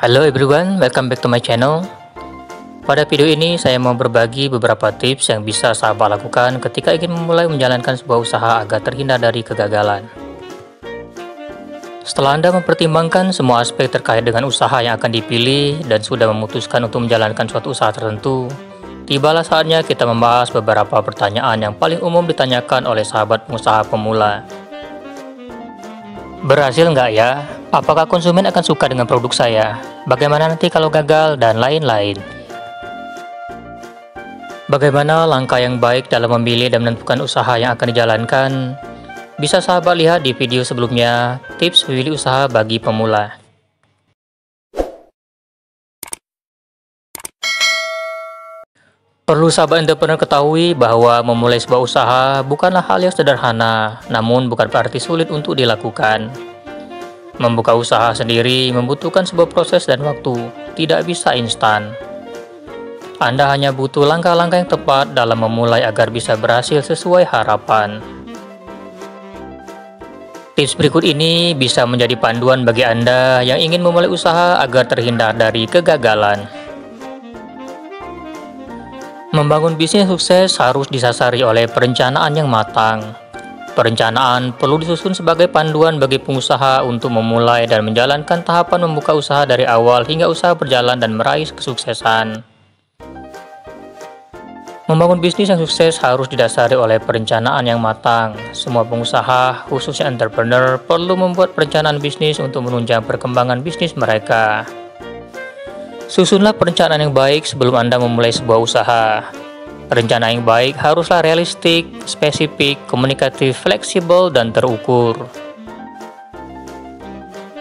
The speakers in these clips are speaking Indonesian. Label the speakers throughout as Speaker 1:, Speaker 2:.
Speaker 1: Halo everyone, welcome back to my channel. Pada video ini saya mau berbagi beberapa tips yang bisa sahabat lakukan ketika ingin memulai menjalankan sebuah usaha agar terhindar dari kegagalan. Setelah Anda mempertimbangkan semua aspek terkait dengan usaha yang akan dipilih dan sudah memutuskan untuk menjalankan suatu usaha tertentu, tibalah saatnya kita membahas beberapa pertanyaan yang paling umum ditanyakan oleh sahabat pengusaha pemula. Berhasil nggak ya? Apakah konsumen akan suka dengan produk saya? Bagaimana nanti kalau gagal? Dan lain-lain. Bagaimana langkah yang baik dalam memilih dan menentukan usaha yang akan dijalankan? Bisa sahabat lihat di video sebelumnya, tips memilih usaha bagi pemula. Perlu sahabat entrepreneur ketahui bahwa memulai sebuah usaha bukanlah hal yang sederhana, namun bukan berarti sulit untuk dilakukan. Membuka usaha sendiri membutuhkan sebuah proses dan waktu, tidak bisa instan. Anda hanya butuh langkah-langkah yang tepat dalam memulai agar bisa berhasil sesuai harapan. Tips berikut ini bisa menjadi panduan bagi Anda yang ingin memulai usaha agar terhindar dari kegagalan. Membangun bisnis sukses harus disasari oleh perencanaan yang matang. Perencanaan perlu disusun sebagai panduan bagi pengusaha untuk memulai dan menjalankan tahapan membuka usaha dari awal hingga usaha berjalan dan meraih kesuksesan. Membangun bisnis yang sukses harus didasari oleh perencanaan yang matang. Semua pengusaha, khususnya entrepreneur, perlu membuat perencanaan bisnis untuk menunjang perkembangan bisnis mereka. Susunlah perencanaan yang baik sebelum Anda memulai sebuah usaha. Rencana yang baik haruslah realistik, spesifik, komunikatif, fleksibel, dan terukur.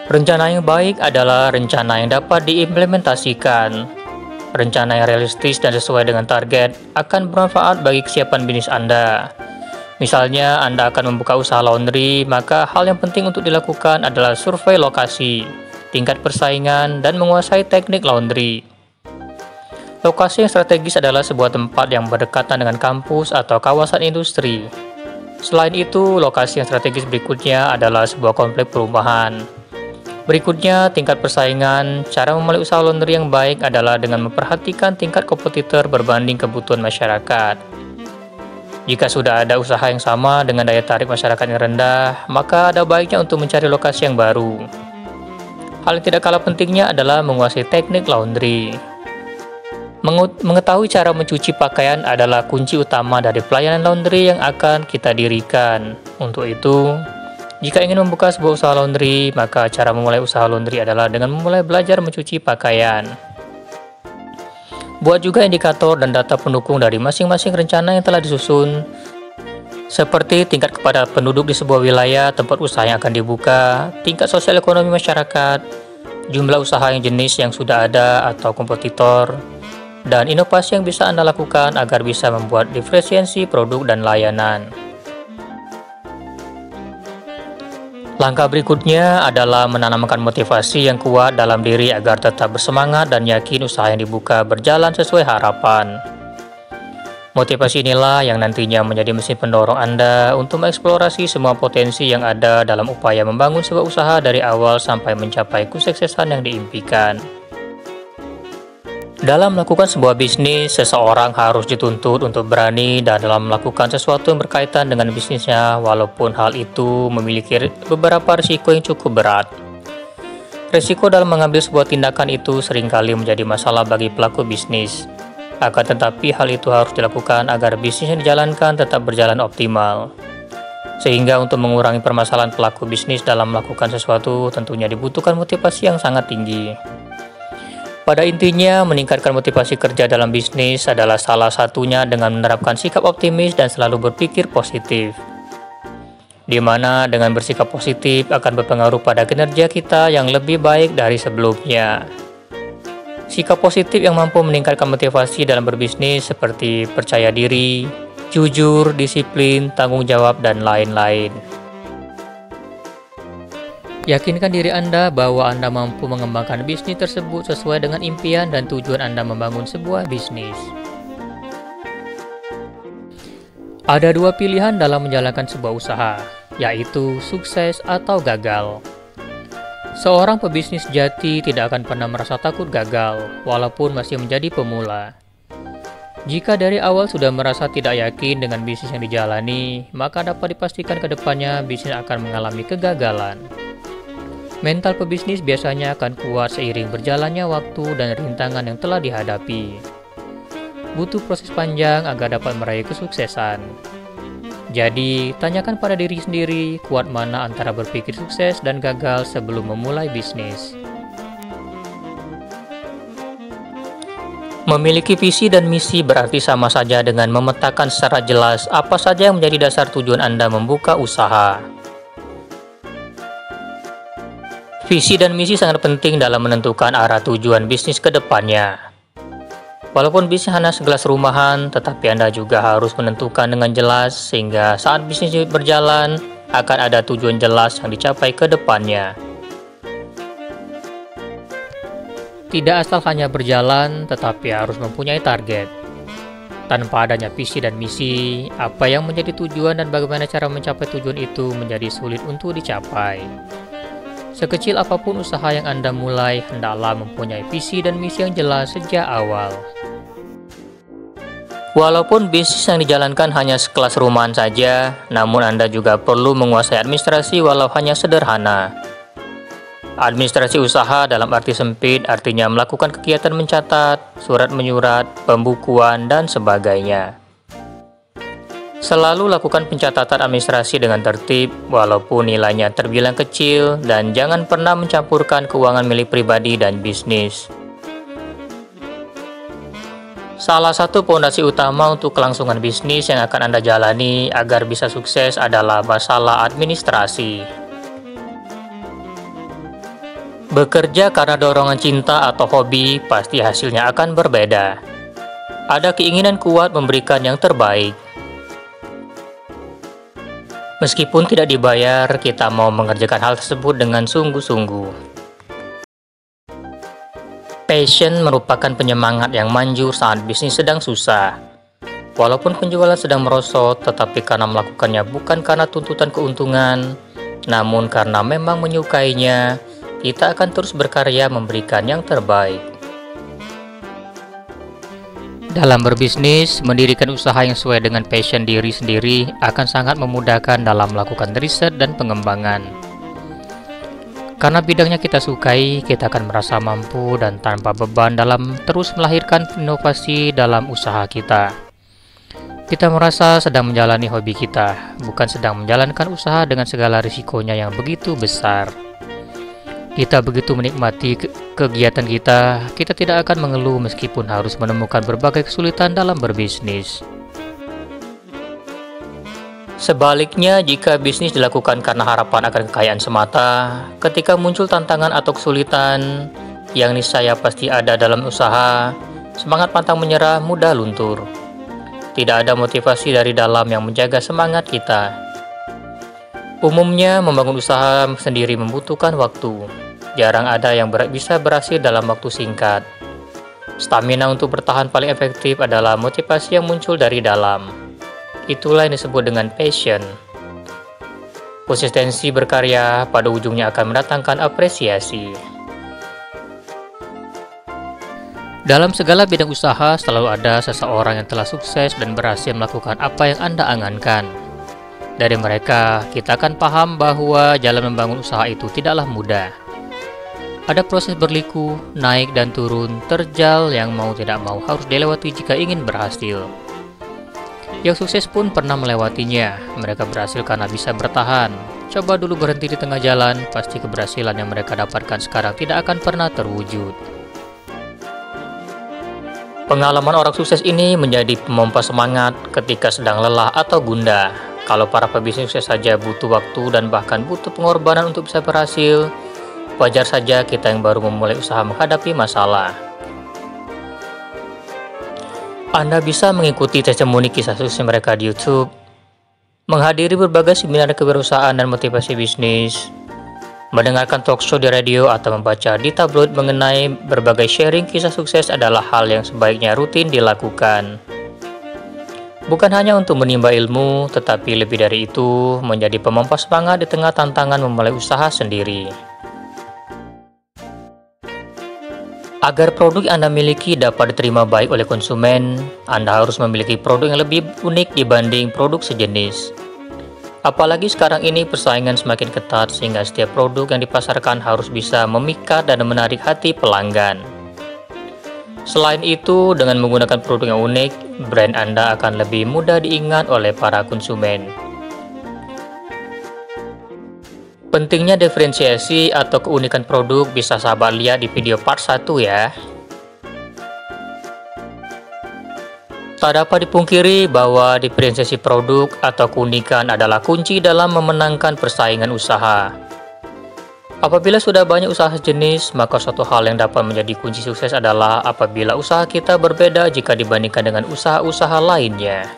Speaker 1: Rencana yang baik adalah rencana yang dapat diimplementasikan. Rencana yang realistis dan sesuai dengan target akan bermanfaat bagi kesiapan bisnis Anda. Misalnya, Anda akan membuka usaha laundry, maka hal yang penting untuk dilakukan adalah survei lokasi, tingkat persaingan, dan menguasai teknik laundry. Lokasi yang strategis adalah sebuah tempat yang berdekatan dengan kampus atau kawasan industri. Selain itu, lokasi yang strategis berikutnya adalah sebuah komplek perumahan. Berikutnya, tingkat persaingan. Cara memulai usaha laundry yang baik adalah dengan memperhatikan tingkat kompetitor berbanding kebutuhan masyarakat. Jika sudah ada usaha yang sama dengan daya tarik masyarakat yang rendah, maka ada baiknya untuk mencari lokasi yang baru. Hal yang tidak kalah pentingnya adalah menguasai teknik laundry. Mengetahui cara mencuci pakaian adalah kunci utama dari pelayanan laundry yang akan kita dirikan. Untuk itu, jika ingin membuka sebuah usaha laundry, maka cara memulai usaha laundry adalah dengan memulai belajar mencuci pakaian. Buat juga indikator dan data pendukung dari masing-masing rencana yang telah disusun, seperti tingkat kepada penduduk di sebuah wilayah tempat usaha yang akan dibuka, tingkat sosial ekonomi masyarakat, jumlah usaha yang jenis yang sudah ada atau kompetitor, dan inovasi yang bisa Anda lakukan agar bisa membuat diferensiasi produk dan layanan. Langkah berikutnya adalah menanamkan motivasi yang kuat dalam diri agar tetap bersemangat dan yakin usaha yang dibuka berjalan sesuai harapan. Motivasi inilah yang nantinya menjadi mesin pendorong Anda untuk mengeksplorasi semua potensi yang ada dalam upaya membangun sebuah usaha dari awal sampai mencapai kesuksesan yang diimpikan. Dalam melakukan sebuah bisnis, seseorang harus dituntut untuk berani dan dalam melakukan sesuatu yang berkaitan dengan bisnisnya, walaupun hal itu memiliki beberapa risiko yang cukup berat. Risiko dalam mengambil sebuah tindakan itu seringkali menjadi masalah bagi pelaku bisnis. Akan tetapi hal itu harus dilakukan agar bisnis yang dijalankan tetap berjalan optimal. Sehingga untuk mengurangi permasalahan pelaku bisnis dalam melakukan sesuatu tentunya dibutuhkan motivasi yang sangat tinggi. Pada intinya, meningkatkan motivasi kerja dalam bisnis adalah salah satunya dengan menerapkan sikap optimis dan selalu berpikir positif. Di mana dengan bersikap positif akan berpengaruh pada kinerja kita yang lebih baik dari sebelumnya. Sikap positif yang mampu meningkatkan motivasi dalam berbisnis seperti percaya diri, jujur, disiplin, tanggung jawab, dan lain-lain. Yakinkan diri Anda bahwa Anda mampu mengembangkan bisnis tersebut sesuai dengan impian dan tujuan Anda membangun sebuah bisnis. Ada dua pilihan dalam menjalankan sebuah usaha, yaitu sukses atau gagal. Seorang pebisnis sejati tidak akan pernah merasa takut gagal, walaupun masih menjadi pemula. Jika dari awal sudah merasa tidak yakin dengan bisnis yang dijalani, maka dapat dipastikan ke depannya bisnis akan mengalami kegagalan. Mental pebisnis biasanya akan kuat seiring berjalannya waktu dan rintangan yang telah dihadapi. Butuh proses panjang agar dapat meraih kesuksesan. Jadi, tanyakan pada diri sendiri, kuat mana antara berpikir sukses dan gagal sebelum memulai bisnis. Memiliki visi dan misi berarti sama saja dengan memetakan secara jelas apa saja yang menjadi dasar tujuan Anda membuka usaha. Visi dan misi sangat penting dalam menentukan arah tujuan bisnis ke depannya. Walaupun bisnis hanya segelas rumahan, tetapi Anda juga harus menentukan dengan jelas sehingga saat bisnis berjalan akan ada tujuan jelas yang dicapai ke depannya. Tidak asal hanya berjalan, tetapi harus mempunyai target. Tanpa adanya visi dan misi, apa yang menjadi tujuan dan bagaimana cara mencapai tujuan itu menjadi sulit untuk dicapai. Sekecil apapun usaha yang Anda mulai, hendaklah mempunyai visi dan misi yang jelas sejak awal. Walaupun bisnis yang dijalankan hanya sekelas rumahan saja, namun Anda juga perlu menguasai administrasi walau hanya sederhana. Administrasi usaha dalam arti sempit artinya melakukan kegiatan mencatat, surat menyurat, pembukuan, dan sebagainya. Selalu lakukan pencatatan administrasi dengan tertib, walaupun nilainya terbilang kecil, dan jangan pernah mencampurkan keuangan milik pribadi dan bisnis. Salah satu fondasi utama untuk kelangsungan bisnis yang akan Anda jalani agar bisa sukses adalah masalah administrasi. Bekerja karena dorongan cinta atau hobi pasti hasilnya akan berbeda. Ada keinginan kuat memberikan yang terbaik. Meskipun tidak dibayar, kita mau mengerjakan hal tersebut dengan sungguh-sungguh. Passion merupakan penyemangat yang manjur saat bisnis sedang susah. Walaupun penjualan sedang merosot, tetapi karena melakukannya bukan karena tuntutan keuntungan, namun karena memang menyukainya, kita akan terus berkarya memberikan yang terbaik. Dalam berbisnis, mendirikan usaha yang sesuai dengan passion diri sendiri akan sangat memudahkan dalam melakukan riset dan pengembangan. Karena bidangnya kita sukai, kita akan merasa mampu dan tanpa beban dalam terus melahirkan inovasi dalam usaha kita. Kita merasa sedang menjalani hobi kita, bukan sedang menjalankan usaha dengan segala risikonya yang begitu besar. Kita begitu menikmati kegiatan kita tidak akan mengeluh meskipun harus menemukan berbagai kesulitan dalam berbisnis. Sebaliknya, jika bisnis dilakukan karena harapan akan kekayaan semata, ketika muncul tantangan atau kesulitan, yang niscaya pasti ada dalam usaha, semangat pantang menyerah mudah luntur. Tidak ada motivasi dari dalam yang menjaga semangat kita. Umumnya, membangun usaha sendiri membutuhkan waktu. Jarang ada yang bisa berhasil dalam waktu singkat. Stamina untuk bertahan paling efektif adalah motivasi yang muncul dari dalam. Itulah yang disebut dengan passion. Konsistensi berkarya pada ujungnya akan mendatangkan apresiasi. Dalam segala bidang usaha selalu ada seseorang yang telah sukses dan berhasil melakukan apa yang Anda angankan. Dari mereka, kita akan paham bahwa jalan membangun usaha itu tidaklah mudah. Ada proses berliku, naik dan turun, terjal yang mau tidak mau harus dilewati jika ingin berhasil. Yang sukses pun pernah melewatinya. Mereka berhasil karena bisa bertahan. Coba dulu berhenti di tengah jalan, pasti keberhasilan yang mereka dapatkan sekarang tidak akan pernah terwujud. Pengalaman orang sukses ini menjadi pemompa semangat ketika sedang lelah atau gundah. Kalau para pebisnis sukses saja butuh waktu dan bahkan butuh pengorbanan untuk bisa berhasil, wajar saja kita yang baru memulai usaha menghadapi masalah. Anda bisa mengikuti testimoni kisah sukses mereka di YouTube, menghadiri berbagai seminar kewirausahaan dan motivasi bisnis, mendengarkan talk show di radio atau membaca di tabloid mengenai berbagai sharing kisah sukses adalah hal yang sebaiknya rutin dilakukan. Bukan hanya untuk menimba ilmu, tetapi lebih dari itu, menjadi pemompa semangat di tengah tantangan memulai usaha sendiri. Agar produk yang Anda miliki dapat diterima baik oleh konsumen, Anda harus memiliki produk yang lebih unik dibanding produk sejenis. Apalagi sekarang ini persaingan semakin ketat sehingga setiap produk yang dipasarkan harus bisa memikat dan menarik hati pelanggan. Selain itu, dengan menggunakan produk yang unik, brand Anda akan lebih mudah diingat oleh para konsumen. Pentingnya diferensiasi atau keunikan produk bisa sahabat lihat di video part 1 ya. Tak dapat dipungkiri bahwa diferensiasi produk atau keunikan adalah kunci dalam memenangkan persaingan usaha. Apabila sudah banyak usaha sejenis, maka suatu hal yang dapat menjadi kunci sukses adalah apabila usaha kita berbeda jika dibandingkan dengan usaha-usaha lainnya.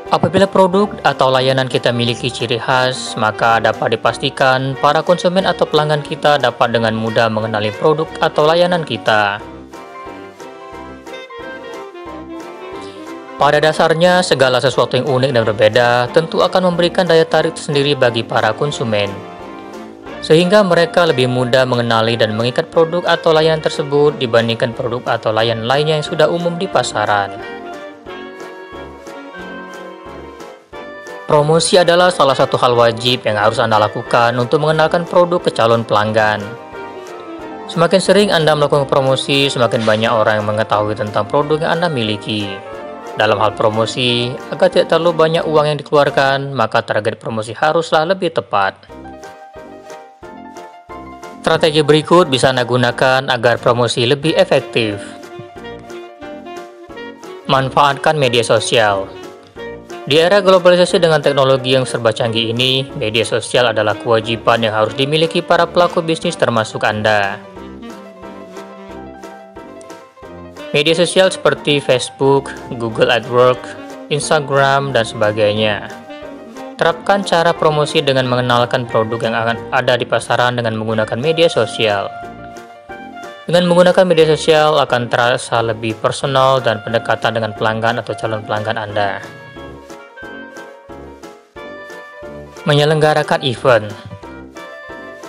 Speaker 1: Apabila produk atau layanan kita miliki ciri khas, maka dapat dipastikan para konsumen atau pelanggan kita dapat dengan mudah mengenali produk atau layanan kita. Pada dasarnya, segala sesuatu yang unik dan berbeda tentu akan memberikan daya tarik tersendiri bagi para konsumen, sehingga mereka lebih mudah mengenali dan mengikat produk atau layanan tersebut dibandingkan produk atau layanan lainnya yang sudah umum di pasaran. Promosi adalah salah satu hal wajib yang harus Anda lakukan untuk mengenalkan produk ke calon pelanggan. Semakin sering Anda melakukan promosi, semakin banyak orang yang mengetahui tentang produk yang Anda miliki. Dalam hal promosi, agar tidak terlalu banyak uang yang dikeluarkan, maka target promosi haruslah lebih tepat. Strategi berikut bisa Anda gunakan agar promosi lebih efektif. Manfaatkan media sosial. Di era globalisasi dengan teknologi yang serba canggih ini, media sosial adalah kewajiban yang harus dimiliki para pelaku bisnis termasuk Anda. Media sosial seperti Facebook, Google AdWords, Instagram, dan sebagainya. Terapkan cara promosi dengan mengenalkan produk yang akan ada di pasaran dengan menggunakan media sosial. Dengan menggunakan media sosial akan terasa lebih personal dan pendekatan dengan pelanggan atau calon pelanggan Anda. Menyelenggarakan event.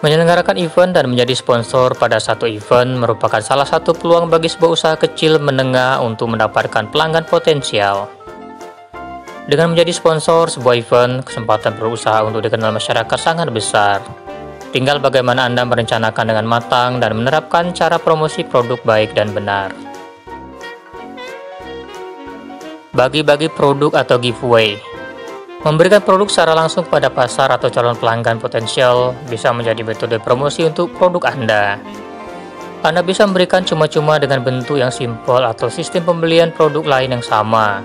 Speaker 1: Menyelenggarakan event dan menjadi sponsor pada satu event merupakan salah satu peluang bagi sebuah usaha kecil menengah untuk mendapatkan pelanggan potensial. Dengan menjadi sponsor sebuah event, kesempatan berusaha untuk dikenal masyarakat sangat besar. Tinggal bagaimana Anda merencanakan dengan matang dan menerapkan cara promosi produk baik dan benar. Bagi-bagi produk atau giveaway. Memberikan produk secara langsung pada pasar atau calon pelanggan potensial bisa menjadi metode promosi untuk produk Anda. Anda bisa memberikan cuma-cuma dengan bentuk yang simpel atau sistem pembelian produk lain yang sama,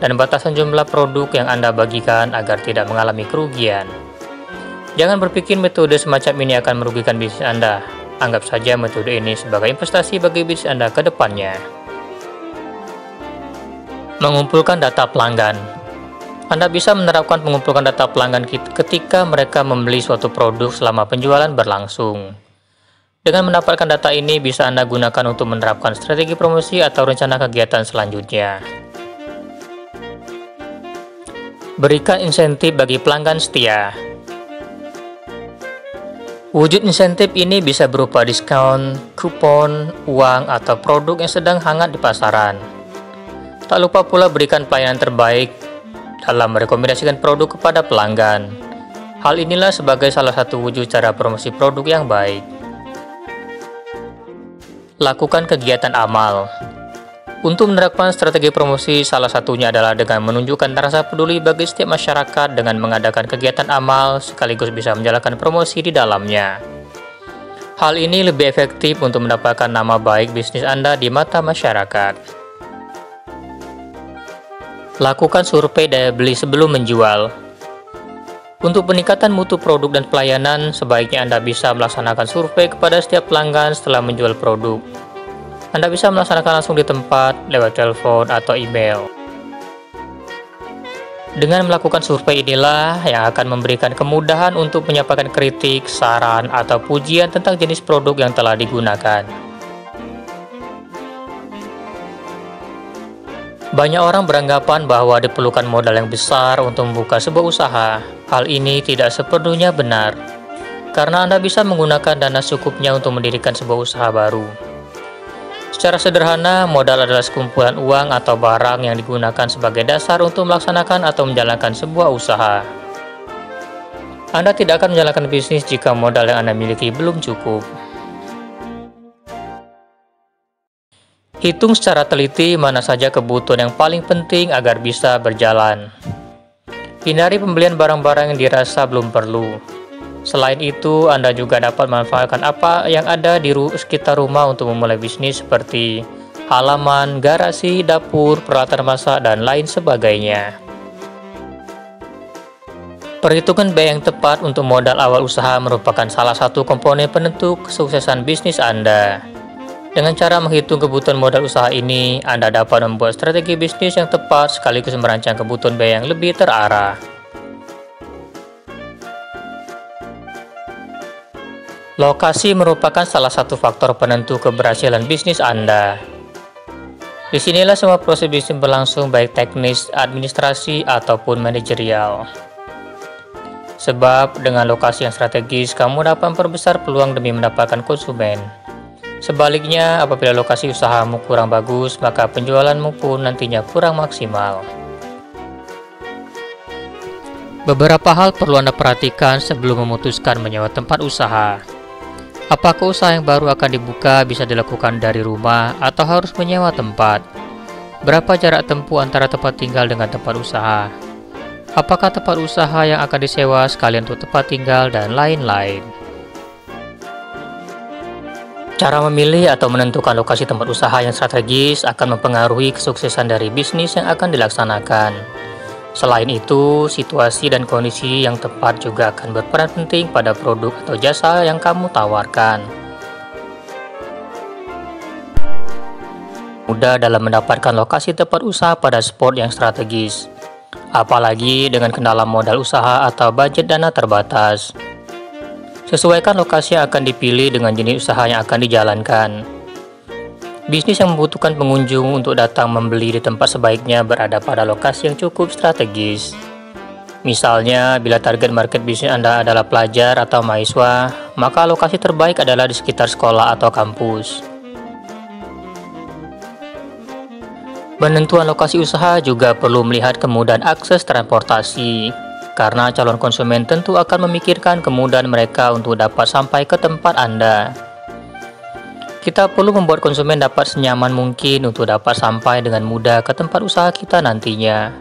Speaker 1: dan batasan jumlah produk yang Anda bagikan agar tidak mengalami kerugian. Jangan berpikir metode semacam ini akan merugikan bisnis Anda. Anggap saja metode ini sebagai investasi bagi bisnis Anda ke depannya. Mengumpulkan data pelanggan. Anda bisa menerapkan mengumpulkan data pelanggan ketika mereka membeli suatu produk selama penjualan berlangsung. Dengan mendapatkan data ini bisa Anda gunakan untuk menerapkan strategi promosi atau rencana kegiatan selanjutnya. Berikan insentif bagi pelanggan setia. Wujud insentif ini bisa berupa diskon, kupon, uang, atau produk yang sedang hangat di pasaran. Tak lupa pula berikan pelayanan terbaik dalam merekomendasikan produk kepada pelanggan. Hal inilah sebagai salah satu wujud cara promosi produk yang baik. Lakukan kegiatan amal. Untuk menerapkan strategi promosi, salah satunya adalah dengan menunjukkan rasa peduli bagi setiap masyarakat dengan mengadakan kegiatan amal sekaligus bisa menjalankan promosi di dalamnya. Hal ini lebih efektif untuk mendapatkan nama baik bisnis Anda di mata masyarakat. Lakukan survei daya beli sebelum menjual. Untuk peningkatan mutu produk dan pelayanan, sebaiknya Anda bisa melaksanakan survei kepada setiap pelanggan setelah menjual produk. Anda bisa melaksanakan langsung di tempat, lewat telepon, atau email. Dengan melakukan survei inilah yang akan memberikan kemudahan untuk menyampaikan kritik, saran, atau pujian tentang jenis produk yang telah digunakan. Banyak orang beranggapan bahwa diperlukan modal yang besar untuk membuka sebuah usaha. Hal ini tidak sepenuhnya benar. karena Anda bisa menggunakan dana secukupnya untuk mendirikan sebuah usaha baru. Secara sederhana, modal adalah sekumpulan uang atau barang yang digunakan sebagai dasar untuk melaksanakan atau menjalankan sebuah usaha. Anda tidak akan menjalankan bisnis jika modal yang Anda miliki belum cukup. Hitung secara teliti mana saja kebutuhan yang paling penting agar bisa berjalan. Hindari pembelian barang-barang yang dirasa belum perlu. Selain itu, Anda juga dapat memanfaatkan apa yang ada di sekitar rumah untuk memulai bisnis seperti halaman, garasi, dapur, peralatan masak, dan lain sebagainya. Perhitungan biaya yang tepat untuk modal awal usaha merupakan salah satu komponen penentu kesuksesan bisnis Anda. Dengan cara menghitung kebutuhan modal usaha ini, Anda dapat membuat strategi bisnis yang tepat sekaligus merancang kebutuhan biaya yang lebih terarah. Lokasi merupakan salah satu faktor penentu keberhasilan bisnis Anda. Disinilah semua proses bisnis berlangsung, baik teknis, administrasi, ataupun manajerial. Sebab dengan lokasi yang strategis, kamu dapat memperbesar peluang demi mendapatkan konsumen. Sebaliknya, apabila lokasi usahamu kurang bagus, maka penjualanmu pun nantinya kurang maksimal. Beberapa hal perlu Anda perhatikan sebelum memutuskan menyewa tempat usaha. Apakah usaha yang baru akan dibuka bisa dilakukan dari rumah atau harus menyewa tempat? Berapa jarak tempuh antara tempat tinggal dengan tempat usaha? Apakah tempat usaha yang akan disewa sekalian untuk tempat tinggal dan lain-lain? Cara memilih atau menentukan lokasi tempat usaha yang strategis akan mempengaruhi kesuksesan dari bisnis yang akan dilaksanakan. Selain itu, situasi dan kondisi yang tepat juga akan berperan penting pada produk atau jasa yang kamu tawarkan. Mudah dalam mendapatkan lokasi tempat usaha pada spot yang strategis, apalagi dengan kendala modal usaha atau budget dana terbatas. Sesuaikan lokasi yang akan dipilih dengan jenis usaha yang akan dijalankan. Bisnis yang membutuhkan pengunjung untuk datang membeli di tempat sebaiknya berada pada lokasi yang cukup strategis. Misalnya, bila target market bisnis Anda adalah pelajar atau mahasiswa, maka lokasi terbaik adalah di sekitar sekolah atau kampus. Penentuan lokasi usaha juga perlu melihat kemudahan akses transportasi, karena calon konsumen tentu akan memikirkan kemudahan mereka untuk dapat sampai ke tempat Anda. Kita perlu membuat konsumen dapat senyaman mungkin untuk dapat sampai dengan mudah ke tempat usaha kita nantinya.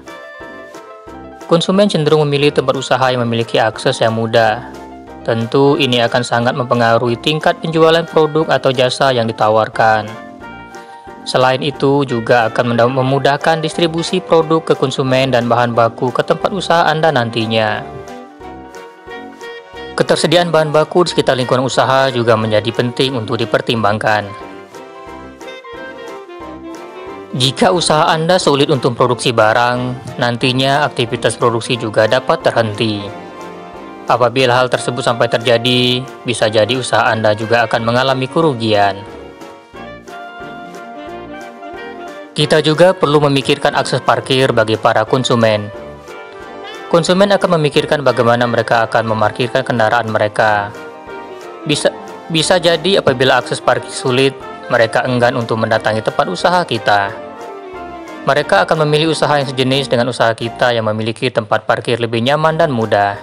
Speaker 1: Konsumen cenderung memilih tempat usaha yang memiliki akses yang mudah. Tentu ini akan sangat mempengaruhi tingkat penjualan produk atau jasa yang ditawarkan. Selain itu juga akan memudahkan distribusi produk ke konsumen dan bahan baku ke tempat usaha Anda nantinya. Ketersediaan bahan baku di sekitar lingkungan usaha juga menjadi penting untuk dipertimbangkan. Jika usaha Anda sulit untuk produksi barang, nantinya aktivitas produksi juga dapat terhenti. Apabila hal tersebut sampai terjadi, bisa jadi usaha Anda juga akan mengalami kerugian. Kita juga perlu memikirkan akses parkir bagi para konsumen. Konsumen akan memikirkan bagaimana mereka akan memarkirkan kendaraan mereka. Bisa jadi apabila akses parkir sulit, mereka enggan untuk mendatangi tempat usaha kita. Mereka akan memilih usaha yang sejenis dengan usaha kita yang memiliki tempat parkir lebih nyaman dan mudah.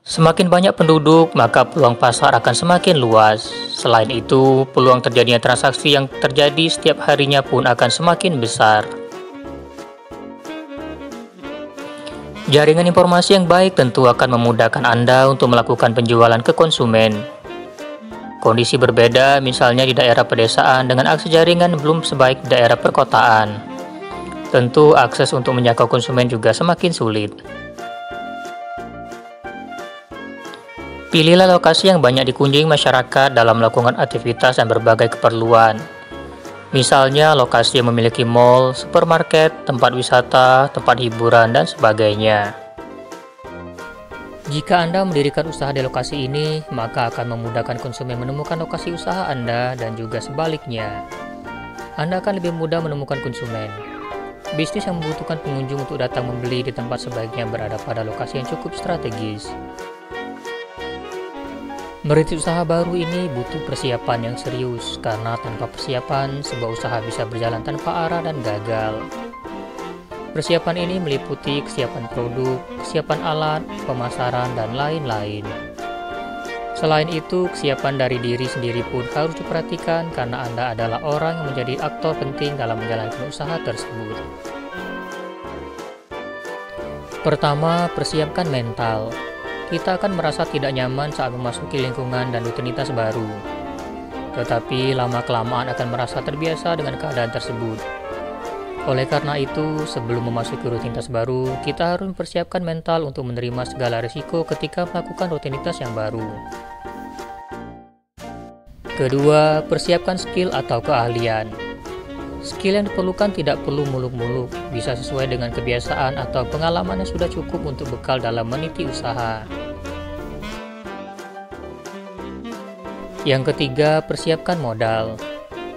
Speaker 1: Semakin banyak penduduk, maka peluang pasar akan semakin luas. Selain itu, peluang terjadinya transaksi yang terjadi setiap harinya pun akan semakin besar. Jaringan informasi yang baik tentu akan memudahkan Anda untuk melakukan penjualan ke konsumen. Kondisi berbeda misalnya di daerah pedesaan dengan akses jaringan belum sebaik di daerah perkotaan. Tentu akses untuk menjangkau konsumen juga semakin sulit. Pilihlah lokasi yang banyak dikunjungi masyarakat dalam melakukan aktivitas dan berbagai keperluan. Misalnya lokasi yang memiliki mall, supermarket, tempat wisata, tempat hiburan, dan sebagainya. Jika Anda mendirikan usaha di lokasi ini, maka akan memudahkan konsumen menemukan lokasi usaha Anda dan juga sebaliknya. Anda akan lebih mudah menemukan konsumen. Bisnis yang membutuhkan pengunjung untuk datang membeli di tempat sebaiknya berada pada lokasi yang cukup strategis. Merintis usaha baru ini butuh persiapan yang serius, karena tanpa persiapan, sebuah usaha bisa berjalan tanpa arah dan gagal. Persiapan ini meliputi kesiapan produk, kesiapan alat, pemasaran, dan lain-lain. Selain itu, kesiapan dari diri sendiri pun harus diperhatikan karena Anda adalah orang yang menjadi aktor penting dalam menjalankan usaha tersebut. Pertama, persiapkan mental. Kita akan merasa tidak nyaman saat memasuki lingkungan dan rutinitas baru. Tetapi lama-kelamaan akan merasa terbiasa dengan keadaan tersebut. Oleh karena itu, sebelum memasuki rutinitas baru, kita harus mempersiapkan mental untuk menerima segala risiko ketika melakukan rutinitas yang baru. Kedua, persiapkan skill atau keahlian. Skill yang diperlukan tidak perlu muluk-muluk, bisa sesuai dengan kebiasaan atau pengalaman yang sudah cukup untuk bekal dalam meniti usaha. Yang ketiga, persiapkan modal.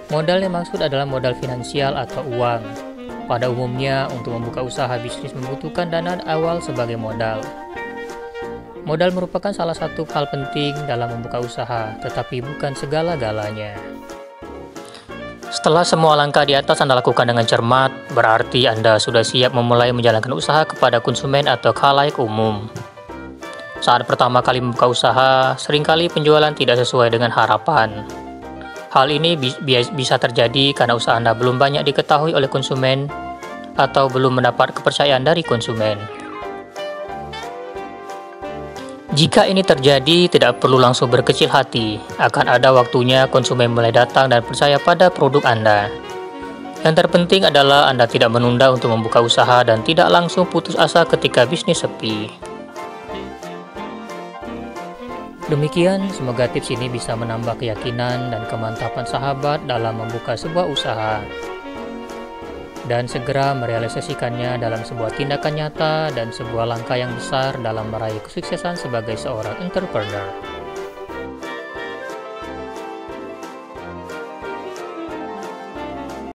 Speaker 1: Modal yang maksud adalah modal finansial atau uang. Pada umumnya, untuk membuka usaha bisnis membutuhkan dana awal sebagai modal. Modal merupakan salah satu hal penting dalam membuka usaha, tetapi bukan segala-galanya. Setelah semua langkah di atas Anda lakukan dengan cermat, berarti Anda sudah siap memulai menjalankan usaha kepada konsumen atau khalayak umum. Saat pertama kali membuka usaha, seringkali penjualan tidak sesuai dengan harapan. Hal ini bisa terjadi karena usaha Anda belum banyak diketahui oleh konsumen atau belum mendapat kepercayaan dari konsumen. Jika ini terjadi, tidak perlu langsung berkecil hati. Akan ada waktunya konsumen mulai datang dan percaya pada produk Anda. Yang terpenting adalah Anda tidak menunda untuk membuka usaha dan tidak langsung putus asa ketika bisnis sepi. Demikian, semoga tips ini bisa menambah keyakinan dan kemantapan sahabat dalam membuka sebuah usaha dan segera merealisasikannya dalam sebuah tindakan nyata dan sebuah langkah yang besar dalam meraih kesuksesan sebagai seorang entrepreneur.